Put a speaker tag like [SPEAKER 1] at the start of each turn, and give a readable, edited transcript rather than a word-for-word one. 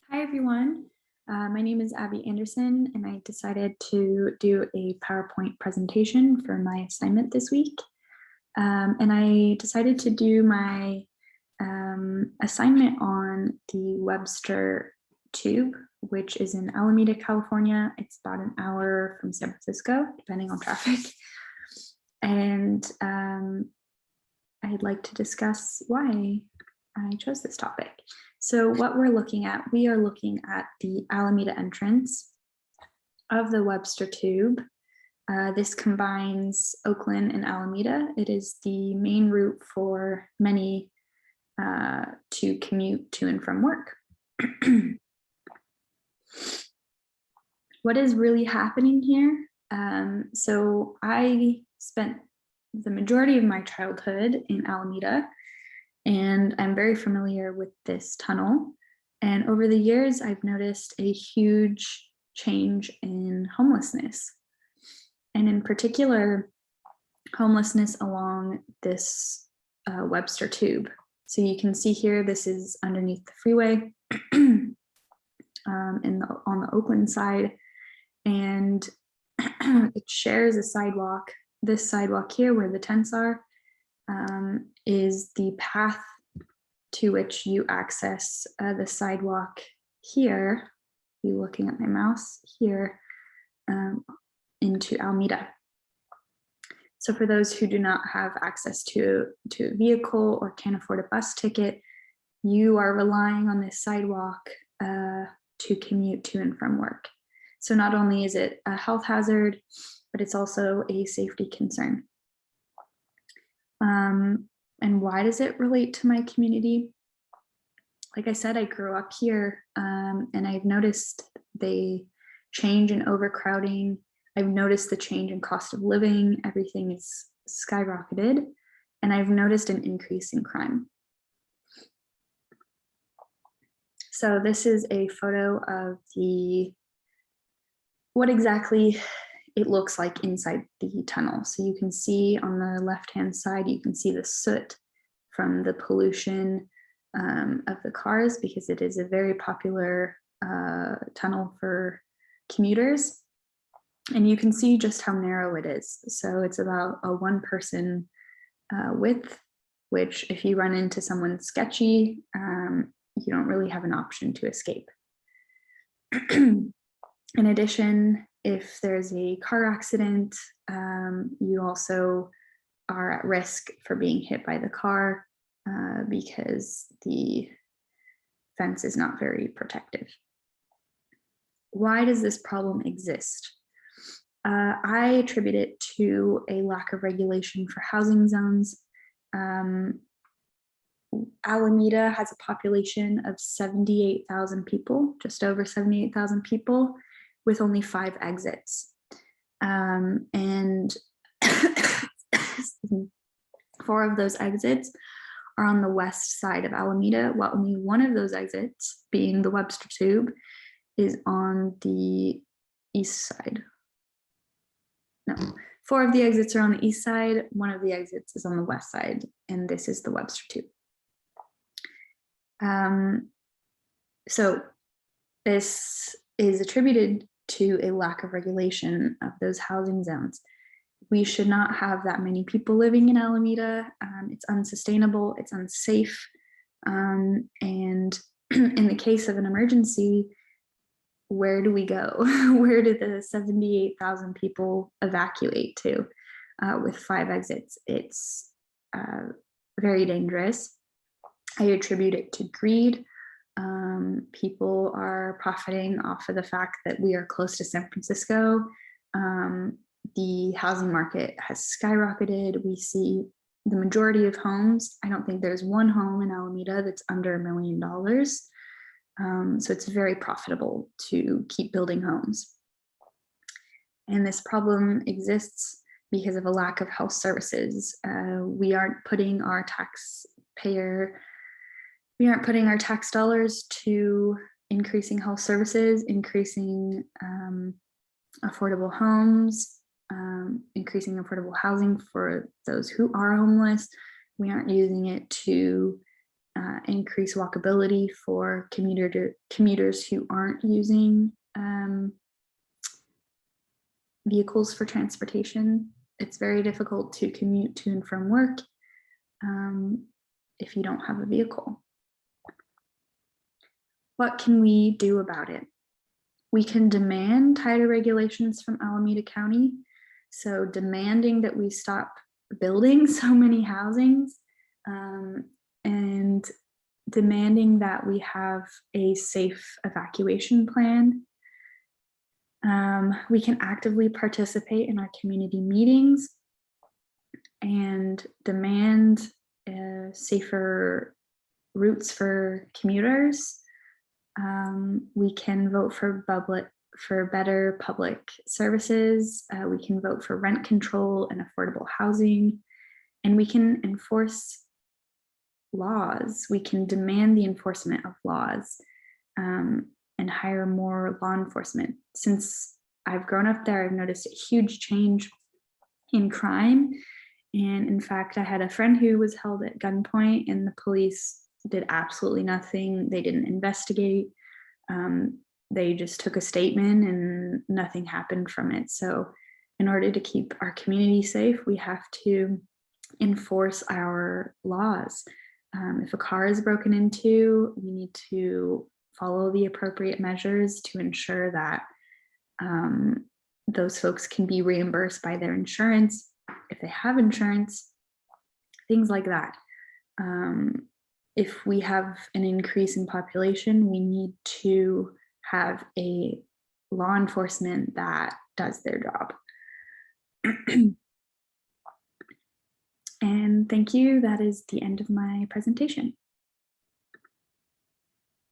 [SPEAKER 1] Hi, everyone. My name is Abby Anderson, and I decided to do a PowerPoint presentation for my assignment this week. And I decided to do my assignment on the Webster Tube, which is in Alameda, California. It's about an hour from San Francisco, depending on traffic. And I'd like to discuss why I chose this topic. So what we're looking at, we are looking at the Alameda entrance of the Webster Tube. This combines Oakland and Alameda. It is the main route for many to commute to and from work. What is really happening here? So I spent the majority of my childhood in Alameda, and I'm very familiar with this tunnel. And over the years, I've noticed a huge change in homelessness. And in particular, homelessness along this Webster Tube. So you can see here, this is underneath the freeway on the Oakland side. And it shares a sidewalk. This sidewalk here where the tents are is the path to which you access the sidewalk here. You looking at my mouse here into Alameda. So for those who do not have access to a vehicle or can't afford a bus ticket, you are relying on this sidewalk to commute to and from work. So not only is it a health hazard, but it's also a safety concern. And why does it relate to my community? Like I said, I grew up here and I've noticed the change in overcrowding. I've noticed the change in cost of living. Everything is skyrocketed. And I've noticed an increase in crime. So this is a photo of what exactly it looks like inside the tunnel. So you can see on the left-hand side, you can see the soot from the pollution of the cars, because it is a very popular tunnel for commuters. And you can see just how narrow it is. So it's about a one-person width, which if you run into someone sketchy, you don't really have an option to escape. In addition, if there's a car accident, you also are at risk for being hit by the car because the fence is not very protective. Why does this problem exist? I attribute it to a lack of regulation for housing zones. Alameda has a population of 78,000 people, just over 78,000 people, with only 5 exits. And 4 of those exits are on the west side of Alameda, while only one of those exits, being the Webster Tube, is on the east side. No, 4 of the exits are on the east side, 1 of the exits is on the west side, and this is the Webster Tube. So this is attributed to a lack of regulation of those housing zones. We should not have that many people living in Alameda. It's unsustainable, it's unsafe. And in the case of an emergency, where do we go? Where do the 78,000 people evacuate to with 5 exits? It's very dangerous. I attribute it to greed. People are profiting off of the fact that we are close to San Francisco. The housing market has skyrocketed. We see the majority of homes. I don't think there's one home in Alameda that's under $1 million. So it's very profitable to keep building homes. And this problem exists because of a lack of health services. We aren't putting our tax dollars to increasing health services, increasing affordable homes, increasing affordable housing for those who are homeless. We aren't using it to increase walkability for commuters who aren't using vehicles for transportation. It's very difficult to commute to and from work if you don't have a vehicle. What can we do about it? We can demand tighter regulations from Alameda County. So demanding that we stop building so many housings and demanding that we have a safe evacuation plan. We can actively participate in our community meetings and demand safer routes for commuters. We can vote for better public services. We can vote for rent control and affordable housing, and we can enforce laws. We can demand the enforcement of laws and hire more law enforcement. Since I've grown up there, I've noticed a huge change in crime. And in fact, I had a friend who was held at gunpoint and the police did absolutely nothing. They didn't investigate. They just took a statement and nothing happened from it. So in order to keep our community safe, we have to enforce our laws. If a car is broken into, we need to follow the appropriate measures to ensure that those folks can be reimbursed by their insurance if they have insurance, things like that. If we have an increase in population, we need to have a law enforcement that does their job. And thank you. That is the end of my presentation.